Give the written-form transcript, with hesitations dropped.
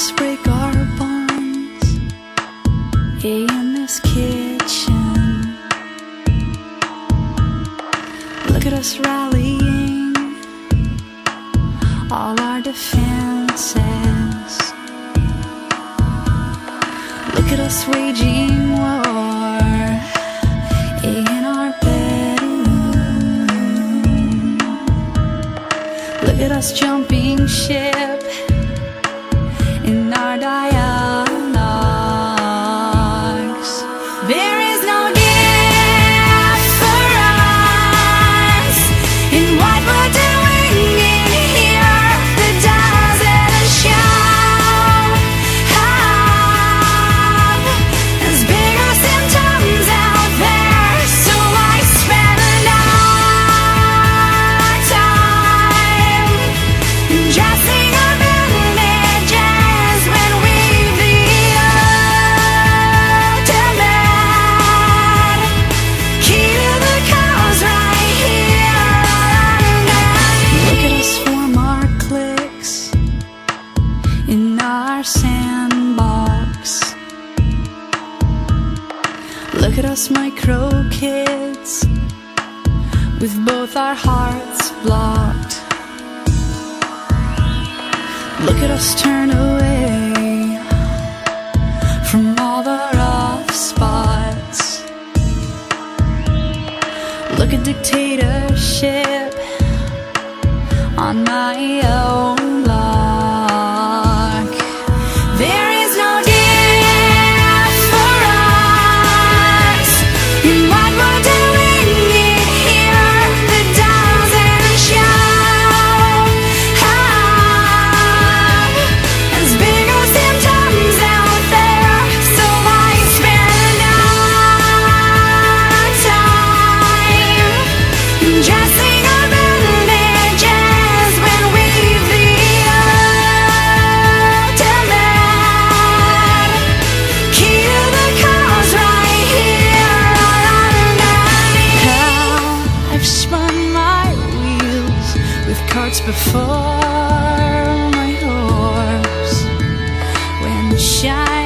us break our bones in this kitchen. Look at us rallying all our defenses. Look at us waging war in our bedroom. Look at us jumping ship in our dialogues. There is no gift for us in what we're doing in here that doesn't show up as bigger symptoms out there. So I spend our time dressing our bandages when we've the ultimate key to the cause right here. Look at us form our cliques in our sandbox. Look at us micro kids with both our hearts blocked. Look at us turn away from all the rough spots. Look at dictatorship on my own block. There is no gift for us in what we're doing in here that doesn't show up as bigger symptoms out there. So I spend our time dressing our bandages when we've the ultimate key to the cause right here. How I've spun my wheels with carts before my horse when shine